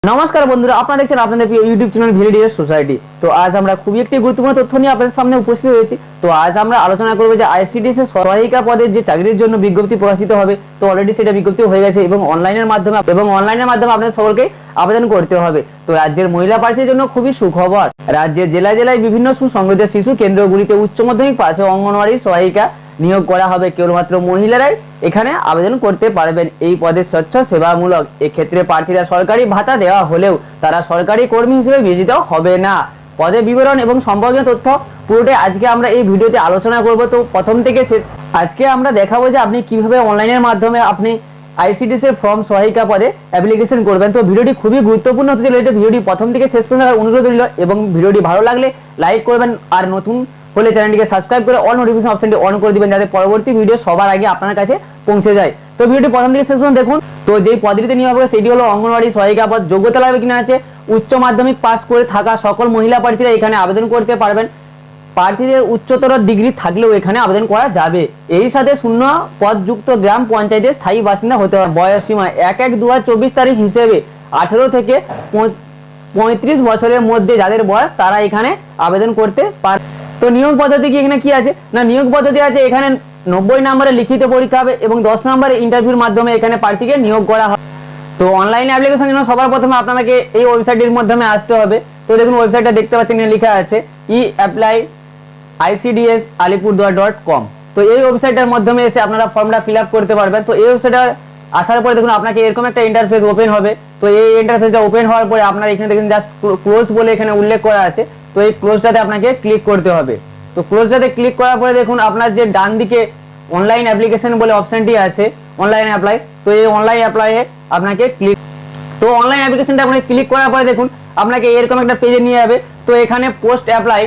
নমস্কার বন্ধুরা, আপনারা দেখছেন আপনাদের প্রিয় ইউটিউব চ্যানেল ভিলেডিয়ার সোসাইটি। তো আজ আমরা খুবই একটি গুরুত্বপূর্ণ তথ্য নিয়ে আপনাদের সামনে উপস্থিত হয়েছি। তো আজ আমরা আলোচনা করব যে আইসিডিএস এর সহায়িকা পদের যে চাকরির জন্য বিজ্ঞপ্তি প্রকাশিত হবে। তো অলরেডি সেটা বিজ্ঞপ্তি হয়ে গেছে এবং অনলাইনের মাধ্যমে আপনাদের সকলকে আবেদন করতে হবে। তো রাজ্যের মহিলা প্রার্থীর জন্য খুবই সুখবর। রাজ্যের জেলায় জেলায় বিভিন্ন সুসংগঠিত শিশু কেন্দ্রগুলিতে উচ্চ মাধ্যমিক পাশে অঙ্গনওয়াড়ি সহায়িকা নিয়োগ করা হবে। কেবলমাত্র মহিলারাই এখানে আবেদন করতে পারবেন। এই পদে স্বচ্ছ সেবামূলক। এক্ষেত্রে প্রার্থীরা সরকারি ভাতা দেওয়া হলেও তারা সরকারি কর্মী হিসেবে বিবেচিত হবে না। পদের বিবরণ এবং সম্পর্কিত তথ্য পুরোটাই আজকে আমরা এই ভিডিওতে আলোচনা করব। তো প্রথম থেকে আজকে আমরা দেখাবো যে আপনি কিভাবে অনলাইনের মাধ্যমে আপনি আইসিডিএস এর ফর্ম সহায়িকা পদে অ্যাপ্লিকেশন করবেন। তো ভিডিওটি খুবই গুরুত্বপূর্ণ হতে চলেছে। ভিডিওটি প্রথম থেকে শেষ পর্যন্ত দেখার অনুরোধ রইল এবং ভিডিওটি ভালো লাগলে লাইক করবেন আর নতুন হলে চ্যানেলটিকে সাবস্ক্রাইব করে অল নোটিফিকেশন অপশনটি অন করে দিবেন যাতে পরবর্তী ভিডিও সবার আগে আপনার কাছে পৌঁছে যায়। তো ভিডিওটি প্রথম থেকে শেষ পর্যন্ত দেখুন। তো যেই পদটিতে নিয়োগ হবে সেটি হলো অঙ্গনওয়াড়ি সহায়িকা পদ। যোগ্যতা লাগবে কিনা আছে উচ্চ মাধ্যমিক পাস করে থাকা সকল মহিলা প্রার্থীরা এখানে আবেদন করতে পারবেন। প্রার্থীদের উচ্চতর ডিগ্রি থাকলেও এখানে আবেদন করা যাবে। এই সাথে শূন্য পদযুক্ত গ্রাম পঞ্চায়েতের স্থায়ী বাসিন্দা হতে হবে। বয়স সীমা 1/1/2024 তারিখ হিসেবে 18 থেকে 35 বছরের মধ্যে যাদের বয়স তারা এখানে আবেদন করতে পারে। তো নিয়োগ পদ্ধতি কি এখানে কি আছে না, নিয়োগ পদ্ধতি আছে এখানে 90 নম্বরের লিখিত পরীক্ষা হবে এবং 10 নম্বরের ইন্টারভিউর মাধ্যমে এখানে প্রার্থীকে নিয়োগ করা হবে। তো অনলাইনে অ্যাপ্লিকেশন জন্য সবার প্রথমে আপনাকে এই ওয়েবসাইটের মাধ্যমে আসতে হবে। তো দেখুন ওয়েবসাইটটা দেখতে পাচ্ছেন এখানে লেখা আছে eApplyICDSAlipurduar.com। তো এই ওয়েবসাইটের মাধ্যমে এসে আপনারা ফর্মটা ফিল আপ করতে পারবেন। তো এই ওয়েবসাইটে আসার পরে দেখুন আপনাকে এরকম একটা ইন্টারফেস ওপেন হবে। তো এই ইন্টারফেসটা ওপেন হওয়ার পরে আপনারা এখানে দেখুন জাস্ট ক্লোজ বলে এখানে উল্লেখ করা আছে। তো এই ক্লোজটাতে আপনাকে ক্লিক করতে হবে। তো ক্লোজটাতে ক্লিক করার পরে দেখুন আপনার যে ডান দিকে অনলাইন অ্যাপ্লিকেশন বলে অপশনটি আছে অনলাইন অ্যাপ্লাই। তো এই অনলাইন অ্যাপ্লাইয়ে আপনাকে তো অনলাইন অ্যাপ্লিকেশনটা আপনি ক্লিক করার পরে দেখুন আপনাকে এরকম একটা পেজে নিয়ে যাবে। তো এখানে পোস্ট অ্যাপ্লাই,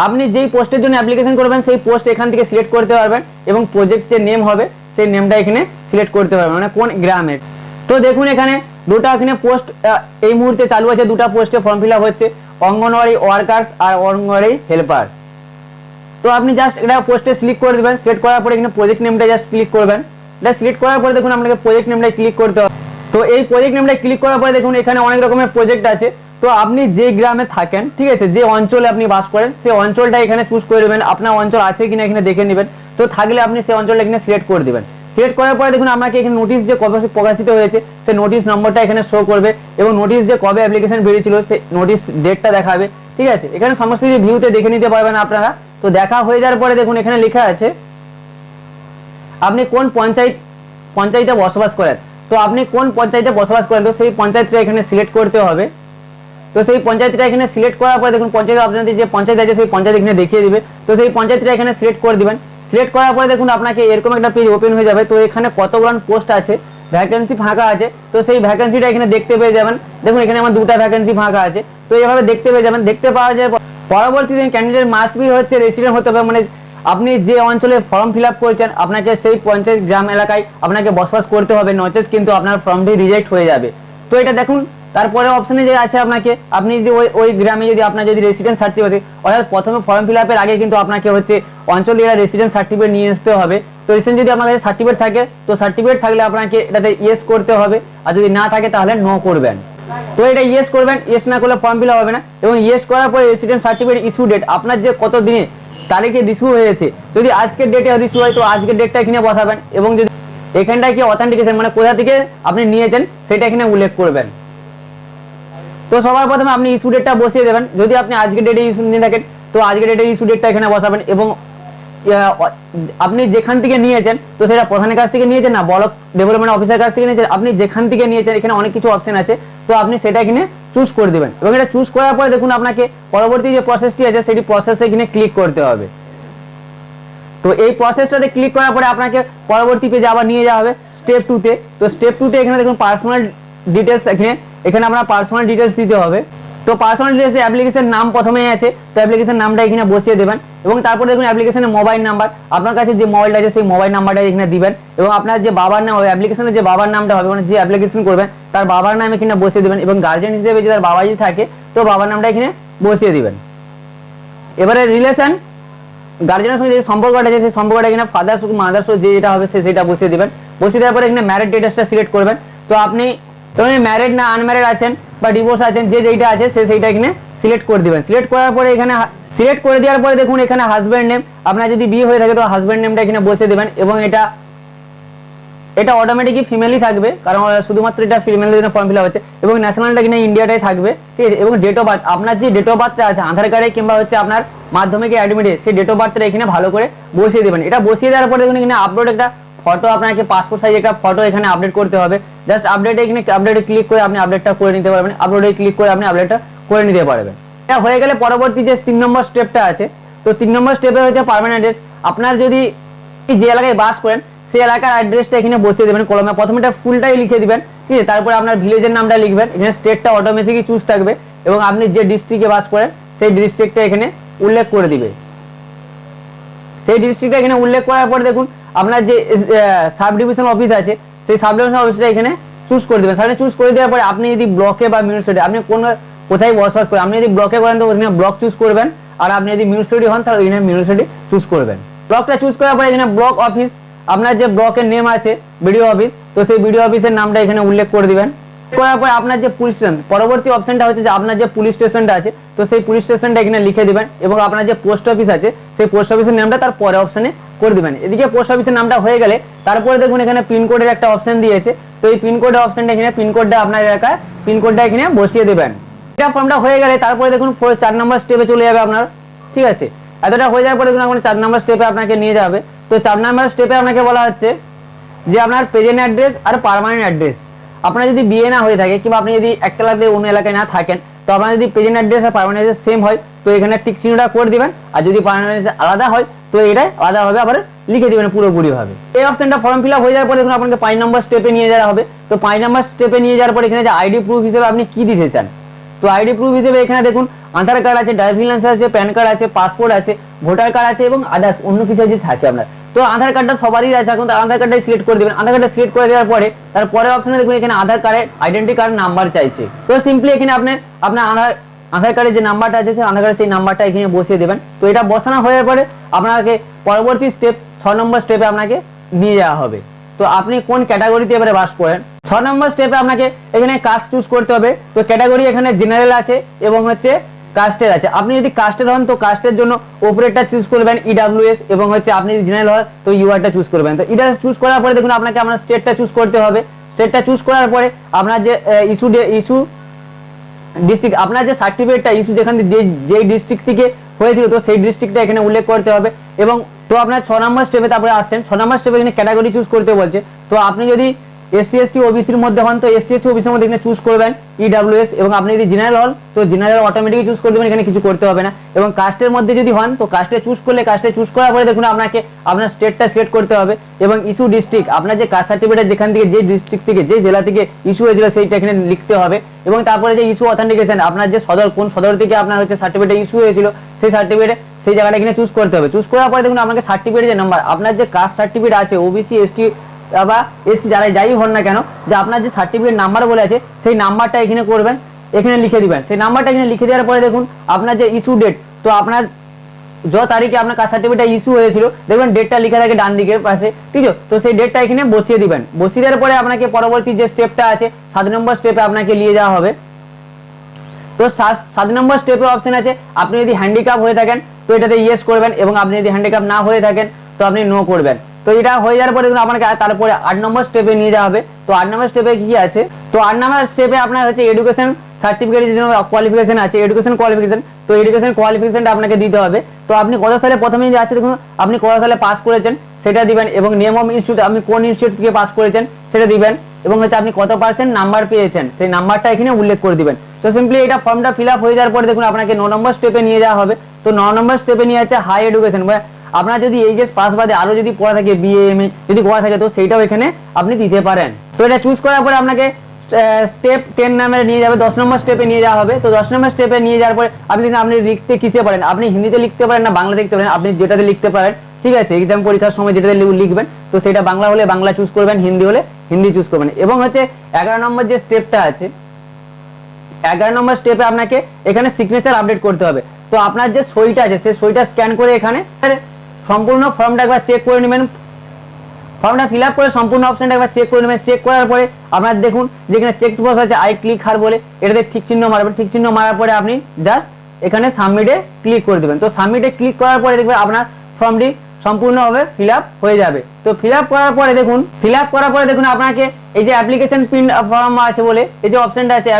আপনি যেই পোস্টের জন্য অ্যাপ্লিকেশন করবেন সেই পোস্ট এখান থেকে সিলেক্ট করতে পারবেন এবং প্রজেক্ট যে নেম হবে সেই নেমটা এখানে সিলেক্ট করতে পারবেন, মানে কোন গ্রামের। তো দেখুন এখানে দুটো এখানে পোস্ট এই মুহূর্তে চালু আছে, দুটো পোস্টে ফর্ম ফিল আপ হচ্ছে, অঙ্গনওয়াড়ি ওয়ার্কার্স আর অঙ্গনওয়াড়ি হেল্পার। তো আপনি জাস্ট এটা পোস্টে সিলেক্ট করে দেবেন। সিলেক্ট করার পরে এখানে প্রজেক্ট নেমটা জাস্ট ক্লিক করবেন। এটা সিলেক্ট করার পরে দেখুন আপনাকে প্রজেক্ট নেমটা ক্লিক করতে হবে। তো এই প্রজেক্ট নেমটা ক্লিক করার পরে দেখুন এখানে অনেক রকমের প্রজেক্ট আছে। তো আপনি যে গ্রামে থাকেন, ঠিক আছে, যে অঞ্চলে আপনি বাস করেন সেই অঞ্চলটা এখানে চুজ করে দেবেন। আপনার অঞ্চল আছে কিনা এখানে দেখে নেবেন। তো থাকলে আপনি সেই অঞ্চলটা এখানে সিলেক্ট করে দেবেন। সিলেক্ট করার পরে দেখুন আপনাকে এখানে নোটিশ যে কবে প্রকাশিত হয়েছে সেই নোটিশ নম্বরটা এখানে শো করবে এবং নোটিশ যে কবে অ্যাপ্লিকেশন বেরিয়েছিল সেই নোটিশ ডেটটা দেখাবে। ঠিক আছে, এখানে সমস্ত কিছু ভিউতে দেখে নিতে পারবেন আপনারা। তো দেখা হয়ে যাওয়ার পরে দেখুন এখানে লেখা আছে আপনি কোন পঞ্চায়েতে বসবাস করেন। তো আপনি কোন পঞ্চায়েতে বসবাস করেন তো সেই পঞ্চায়েতটা এখানে সিলেক্ট করতে হবে। তো সেই পঞ্চায়েতটা এখানে সিলেক্ট করার পরে দেখুন পঞ্চায়েত আপনাদের যে পঞ্চায়েত আছে সেই পঞ্চায়েত এখানে দেখিয়ে দিবে। তো সেই পঞ্চায়েতটা এখানে সিলেক্ট করে দিবেন। সিলেক্ট করার পরে দেখুন আপনাকে এরকম একটা পেজ ওপেন হয়ে যাবে। তো এখানে কতগুলো পোস্ট আছে, ভ্যাকেন্সি ফাঁকা আছে। তো সেই ভ্যাকেন্সিটা এখানে দেখতে পেয়ে যাবেন। দেখুন এখানে আমার দুটো ভ্যাকেন্সি ফাঁকা আছে। তো এইভাবে দেখতে পেয়ে যাবেন। দেখতে পাওয়া যায় পরবর্তী দিন ক্যান্ডিডেট মাস্ট বি হচ্ছে রেসিডেন্ট হতে হবে, মানে আপনি যে অঞ্চলে ফর্ম ফিল আপ করেছেন আপনাকে সেই পঞ্চায়েত গ্রাম এলাকায় আপনাকে বসবাস করতে হবে, নচেত কিন্তু আপনার ফর্মটি রিজেক্ট হয়ে যাবে। তো এটা দেখুন তারপরে অপশনে যে আছে আপনাকে আপনি যদি ওই গ্রামে যদি আপনার যদি রেসিডেন্ট সার্টিফিকেট, অর্থাৎ প্রথমে ফর্ম ফিল আপের আগে কিন্তু আপনাকে হচ্ছে অঞ্চল দিয়ে রেসিডেন্ট সার্টিফিকেট নিয়ে আসতে হবে। তো রিসেন্ট যদি আপনার কাছে সার্টিফিকেট থাকে তো সার্টিফিকেট থাকলে আপনাকে এটাতে ইয়েস করতে হবে, আর যদি না থাকে তাহলে নো করবেন। তো এটা ইয়েস করবেন, ইয়েস না করলে ফর্ম ফিল আপ হবে না। এবং ইয়েস করার পরে রেসিডেন্ট সার্টিফিকেট ইস্যু ডেট আপনার যে কত দিনে তারিখে রিসিভ হয়েছে, যদি আজকের ডেটে রিসিভ হয় তো আজকের ডেটটা এখানে বসাবেন এবং যদি এখানটায় কি অথেন্টিকেশন মানে কোথা থেকে আপনি নিয়েছেন সেটা এখানে উল্লেখ করবেন। তো সবার প্রথমে আপনি ইস্যু ডেটটা বসিয়ে দেবেন। যদি আপনি আজকের ডেটে ইস্যু নিয়ে থাকেন তো আজকের ডেটে ইস্যু ডেটটা এখানে বসাবেন এবং আপনি যেখান থেকে নিয়েছেন তো সেটা প্রধানের কাছ থেকে নিয়েছেন না ব্লক ডেভেলপমেন্ট অফিসার কাছ থেকে নিয়েছেন, আপনি যেখান থেকে নিয়েছেন এখানে অনেক কিছু অপশন আছে। তো আপনি সেটা এখানে চুজ করে দেবেন এবং এটা চুজ করার পরে দেখুন আপনাকে পরবর্তী যে প্রসেসটি আছে সেটি প্রসেসে এখানে ক্লিক করতে হবে। তো এই প্রসেসটাতে ক্লিক করার পরে আপনাকে পরবর্তী পেজে আবার নিয়ে যাওয়া হবে স্টেপ 2-তে। তো স্টেপ 2-তে এখানে দেখুন পার্সোনাল ডিটেলস, এখানে আপনার পার্সোনাল ডিটেলস দিতে হবে। তো পার্সোনাল ডিটেলসে অ্যাপ্লিকেশন নাম প্রথমেই আছে, তো অ্যাপ্লিকেশন নামটা এখানে বসিয়ে দেবেন এবং তারপরে দেখুন অ্যাপ্লিকেশনের মোবাইল নাম্বার, আপনার কাছে যে মোবাইলটা আছে সেই মোবাইল নাম্বারটা এখানে দিবেন এবং আপনার যে বাবার নাম হবে অ্যাপ্লিকেশনের যে বাবার নামটা হবে মানে যে অ্যাপ্লিকেশন করবেন তার বাবার নাম এখানে বসিয়ে দেবেন এবং গার্জিয়ান হিসেবে যদি তার বাবা যদি থাকে তো বাবার নামটা এখানে বসিয়ে দিবেন। এবারে রিলেশন, গার্জিয়ানের সঙ্গে যে সম্পর্কটা আছে সেই সম্পর্কটা এখানে ফাদার্স মাদার্স যেটা হবে সেটা বসিয়ে দিবেন। বসিয়ে দেওয়ার পরে এখানে ম্যারেজ স্ট্যাটাসটা সিলেক্ট করবেন। তো আপনি তো ম্যারিড না আনম্যারিড আছেন বা ডিভোর্স আছেন, যে যেইটা আছে সেইটা এখানে সিলেক্ট করে দিবেন। সিলেক্ট করার পরে এখানে সিলেক্ট করে দেওয়ার পরে দেখুন এখানে হাজব্যান্ড নেম, আপনার যদি বিয়ে হয়ে থাকে তো হাজব্যান্ড নেমটা এখানে বসিয়ে দেবেন এবং এটা অটোমেটিকই ফিমেলই থাকবে, কারণ শুধুমাত্র এটা ফিমেলদের জন্য ফর্ম ফিল আপ হচ্ছে। এবং ন্যাশনালটা কিনা ইন্ডিয়াটাই থাকবে, ঠিক আছে। এবং ডেট অফ বার্থ, আপনার যে ডেট অফ বার্থটা আছে আধার কার্ডে কিংবা হচ্ছে আপনার মাধ্যমিকে অ্যাডমিটে, সেই ডেট অফ বার্থটা এখানে ভালো করে বসিয়ে দেবেন। এটা বসিয়ে দেওয়ার পরে দেখুন এখানে আপলোড একটা ফটো, আপনাকে পাসপোর্ট সাইজ একটা ফটো এখানে আপডেট করতে হবে। জাস্ট আপডেটে এখানে আপডেটে ক্লিক করে আপনি আপডেটটা করে নিতে পারবেন, আপলোডে ক্লিক করে আপনি আপডেটটা করে নিতে পারবেন। এটা হয়ে গেলে পরবর্তী যে 3 নম্বর স্টেপটা আছে, তো 3 নম্বর স্টেপে হচ্ছে পার্মানেন্ট অ্যাড্রেস। আপনার যদি যে এলাকায় বাস করেন সেই এলাকার অ্যাড্রেসটা এখানে বসিয়ে দেবেন কলমে। প্রথমে এটা ফুলটাই লিখে দিবেন, ঠিক আছে। তারপরে আপনার ভিলেজের নামটা লিখবেন, এখানে স্টেটটা অটোমেটিকই চুজ থাকবে এবং আপনি যে ডিস্ট্রিক্টে বাস করেন সেই ডিস্ট্রিক্টটা এখানে উল্লেখ করে দিবে। সেই ডিস্ট্রিক্টটা এখানে উল্লেখ করার পরে দেখুন আপনার যে সাব ডিভিশন অফিস আছে সেই সাব ডিভিশন অফিসটা এখানে চুজ করে দেবেন। সেখানে চুজ করে দেওয়ার পরে আপনি যদি ব্লকে বা মিউনিসিপালিটি, আপনি কোথায় বসবাস করেন, আপনি যদি ব্লকে করেন তো ওখানে ব্লক চুজ করবেন, আর আপনি যদি মিউনিসিপালিটি হন তাহলে এখানে মিউনিসিপালিটি চুজ করবেন। ব্লকটা চুজ করার পরে এখানে ব্লক অফিস, আপনার যে ব্লকের নেম আছে বিডিও অফিস, তো সেই বিডিও অফিসের নামটা এখানে উল্লেখ করে দিবেন। করার পরে আপনার যে পুলিশ স্টেশন, পরবর্তী অপশনটা হচ্ছে যে আপনার যে পুলিশ স্টেশনটা আছে তো সেই পুলিশ স্টেশনটা এখানে লিখে দিবেন এবং আপনার যে পোস্ট অফিস আছে সেই পোস্ট অফিসের নামটা তার পরে অপশনে করে দিবেন। এদিকে পোস্ট অফিসের নামটা হয়ে গেলে তারপরে দেখুন এখানে পিনকোডের একটা অপশন দিয়েছে, তো এই পিনকোডের অপশনটা এখানে পিনকোডটা আপনার এলাকায় পিনকোডটা এখানে বসিয়ে দেবেন। এটা ফর্মটা হয়ে গেলে তারপরে দেখুন 4 নম্বর স্টেপে চলে যাবে আপনার, ঠিক আছে। এতটা হয়ে যাওয়ার পরে দেখুন এখন 4 নম্বর স্টেপে আপনাকে নিয়ে যাবে। তো 4 নম্বর স্টেপে আপনাকে বলা হচ্ছে যে আপনার প্রেজেন্ট অ্যাড্রেস আর পার্মানেন্ট অ্যাড্রেস। আপনার যদি বিয়ে না হয়ে থাকে কিংবা আপনি যদি একটা এলাকায় অন্য এলাকায় না থাকেন, তো আপনার যদি প্রেজেন্ট অ্যাড্রেস আর পার্মানেন্ট অ্যাড্রেস সেম হয় তো এখানে টিক চিহ্নটা করে দিবেন, আর যদি পার্মানেন্ট অ্যাড্রেস আলাদা হয় তো এটা আলাদাভাবে আবার লিখে দিবেন পুরোপুরি ভাবে। এই অপশনটা ফর্ম ফিল আপ হয়ে যাওয়ার পরে দেখুন আপনাকে 5 নম্বর স্টেপে নিয়ে যাওয়া হবে। তো 5 নম্বর স্টেপে নিয়ে যাওয়ার পরে এখানে যে আইডি প্রুফ হিসেবে আপনি কি দিতে চান, তো আইডি প্রুফ হিসেবে এখানে দেখুন আধার কার্ড আছে, ড্রাইভিং লাইসেন্স আছে, প্যান কার্ড আছে, পাসপোর্ট আছে, ভোটার কার্ড আছে এবং আদার্স অন্য কিছু যদি থাকে আপনার। তো আধার কার্ডটা সবারই আছে, এখন আধার কার্ডটাই সিলেক্ট করে দিবেন। আধার কার্ডটা সিলেক্ট করে দেওয়ার পরে তারপরে অপশনে দেখুন এখানে আধার কার্ডের আইডেন্টি কার্ড নাম্বার চাইছে। তো সিম্পলি এখানে আপনার আধার কার্ডের যে নাম্বারটা আছে সেই আধার কার্ডের সেই নাম্বারটা এখানে বসিয়ে দেবেন। তো এটা বসানো হয়ে পরে আপনাকে পরবর্তী স্টেপ 6 নম্বর স্টেপে আপনাকে নিয়ে যাওয়া হবে। তো আপনি কোন ক্যাটাগরিতে এবারে বাস করেন, 6 নম্বর স্টেপে আপনাকে এখানে কাস্ট চুজ করতে হবে। তো ক্যাটাগরি এখানে জেনারেল আছে এবং হচ্ছে কাস্টের আছে। আপনি যদি কাস্টের হন তো কাস্টের জন্য উপরেরটা চুজ করবেন ইডব্লিউএস, এবং হচ্ছে আপনি যদি জেনারেল হয় তো ইউআরটা চুজ করবেন। তো এটা চুজ করার পরে দেখুন আপনাকে আপনার স্টেটটা চুজ করতে হবে। স্টেটটা চুজ করার পরে আপনার যে ইস্যু ডিস্ট্রিক্ট, আপনার যে সার্টিফিকেটটা ইস্যু যেখানে যেই ডিস্ট্রিক্ট থেকে হয়েছিল তো সেই ডিস্ট্রিক্টটা এখানে উল্লেখ করতে হবে। এবং তো আপনার 6 নম্বর স্টেপে তারপরে আসছেন, 6 নম্বর স্টেপে এখানে ক্যাটাগরি চুজ করতে বলছে। তো আপনি যদি এসসি এসটি ওবিসির মধ্যে হন তো এসসি এসটি ওবিসির মধ্যে এখানে চুজ করবেন ইডব্লিউএস, এবং আপনি যদি জেনারেল হন তো জেনারেল অটোমেটিকলি চুজ করে দেবেন, এখানে কিছু করতে হবে না। এবং কাস্টের মধ্যে যদি হন তো কাস্টে চুজ করলে কাস্টে চুজ করার পরে দেখুন আপনাকে আপনার স্টেটটা সিলেক্ট করতে হবে এবং ইস্যু ডিস্ট্রিক্ট, আপনার যে কাস্ট সার্টিফিকেট যেখান থেকে যে ডিস্ট্রিক্ট থেকে যে জেলা থেকে ইস্যু হয়েছিল সেইটা এখানে লিখতে হবে। এবং তারপরে যে ইস্যু অথেন্টিকেশন, আপনার যে সদর কোন সদর থেকে আপনার হচ্ছে সার্টিফিকেট ইস্যু হয়েছিল সেই সার্টিফিকেট সেই জায়গাটা এখানে চুজ করতে হবে। চুজ করার পরে দেখুন আপনাকে সার্টিফিকেটের যে নাম্বার, আপনার যে কাস্ট সার্টিফিকেট আছে ওবিসি এসটি বা এসটি যাই হন না কেন, যে আপনার যে সার্টিফিকেট নাম্বার বলে আছে সেই নাম্বারটা এখানে করবেন, এখানে লিখে দিবেন। সেই নাম্বারটা এখানে লিখে দেওয়ার পরে দেখুন আপনার যে ইস্যু ডেট, তো আপনার যে তারিখে আপনার কাস্ট সার্টিফিকেটটা ইস্যু হয়েছিল দেখবেন ডেটটা লেখা থাকে ডান দিকের পাশে, ঠিক আছে। তো সেই ডেটটা এখানে বসিয়ে দিবেন। বসিয়ে দেওয়ার পরে আপনাকে পরবর্তী যে স্টেপটা আছে 7 নম্বর স্টেপে আপনাকে নিয়ে যাওয়া হবে। তো 7 নম্বর স্টেপের অপশন আছে আপনি যদি হ্যান্ডিক্যাপ হয়ে থাকেন তো এটাতে ইয়েস করবেন, এবং আপনি যদি হ্যান্ডিক্যাপ না হয়ে থাকেন তো আপনি নো করবেন। তো এটা হয়ে যাওয়ার পরে আপনাকে তারপরে 8 নম্বর স্টেপে নিয়ে যাওয়া হবে। তো 8 নম্বর স্টেপে কি আছে, তো 8 নম্বর স্টেপে আপনার হচ্ছে এডুকেশন সার্টিফিকেটের জন্য কোয়ালিফিকেশন আছে, এডুকেশন কোয়ালিফিকেশন। তো এডুকেশন কোয়ালিফিকেশনটা আপনাকে দিতে হবে। তো আপনি কত সালে প্রথমেই যে আছে দেখুন আপনি কত সালে পাস করেছেন সেটা দিবেন, এবং নেম অফ ইনস্টিটিউট আপনি কোন ইনস্টিটিউট থেকে পাস করেছেন সেটা দিবেন, এবং হচ্ছে আপনি কত পার্সেন্ট নাম্বার পেয়েছেন সেই নাম্বারটা এখানে উল্লেখ করে দিবেন। তো সিম্পলি এটা ফর্মটা ফিল আপ হয়ে যাওয়ার পরে দেখুন আপনাকে 9 নম্বর স্টেপে নিয়ে যাওয়া হবে। তো 9 নম্বর স্টেপে নিয়ে যাচ্ছে হাই এডুকেশন, আপনার যদি এইচএস পাস বাদে আরো যদি পড়া থাকে বিএ এমএ যদি করা থাকে তো সেইটাও এখানে আপনি দিতে পারেন। তো এটা চুজ করার পরে আপনাকে স্টেপ 10 নাম্বারে নিয়ে যাবে, 10 নম্বর স্টেপে নিয়ে যাওয়া হবে। তো 10 নম্বর স্টেপে নিয়ে যাওয়ার পরে আপনি লিখতে কিসে পারেন, আপনি হিন্দিতে লিখতে পারেন না বাংলাতে লিখতে পারেন, আপনি যেটাতে লিখতে পারেন, ঠিক আছে। এক্সাম পরীক্ষার সময় যেটাতে লিখবেন তো সেটা বাংলা হলে বাংলা চুজ করবেন, হিন্দি হলে হিন্দি চুজ করবেন। এবং হচ্ছে 11 নম্বর যে স্টেপটা আছে 11 নম্বর স্টেপে আপনাকে এখানে সিগনেচার আপডেট করতে হবে। তো আপনার যে সইটা আছে সেই সইটা স্ক্যান করে এখানে সম্পূর্ণ ফর্মটা একবার চেক করে নেবেন, ফর্মটা ফিল আপ করে সম্পূর্ণ অপশনটা একবার চেক করে নেবেন। চেক করার পরে আপনার দেখুন যেখানে চেক বক্স আছে আই ক্লিক হার বলে, এটাতে ঠিক চিহ্ন মারবেন। ঠিক চিহ্ন মারার পরে আপনি জাস্ট এখানে সাবমিটে ক্লিক করে দেবেন। তো সাবমিটে ক্লিক করার পরে দেখবেন আপনার ফর্মটি সম্পূর্ণভাবে ফিল আপ হয়ে যাবে। তো ফিল আপ করার পরে দেখুন আপনাকে এই যে অ্যাপ্লিকেশন প্রিন্ট ফর্ম আছে বলে এই যে অপশনটা আছে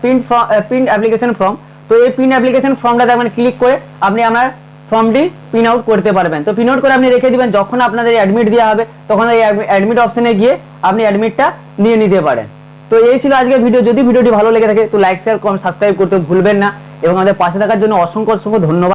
প্রিন্ট অ্যাপ্লিকেশন ফর্ম, তো এই প্রিন্ট অ্যাপ্লিকেশন ফর্মটাতে আপনি ক্লিক করে আপনি আপনার ফর্মটি প্রিন্ট আউট করতে পারবেন। তো প্রিন্ট আউট করে আপনি রেখে দিবেন, যখন আপনাদের অ্যাডমিট দেওয়া হবে তখন এই অ্যাডমিট অপশনে গিয়ে আপনি অ্যাডমিটটা নিয়ে নিতে পারেন। তো এই ছিল আজকের ভিডিও। যদি ভিডিওটি ভালো লেগে থাকে তো লাইক শেয়ার কমেন্ট সাবস্ক্রাইব করতে ভুলবেন না এবং আমাদের পাশে থাকার জন্য অসংখ্য ধন্যবাদ।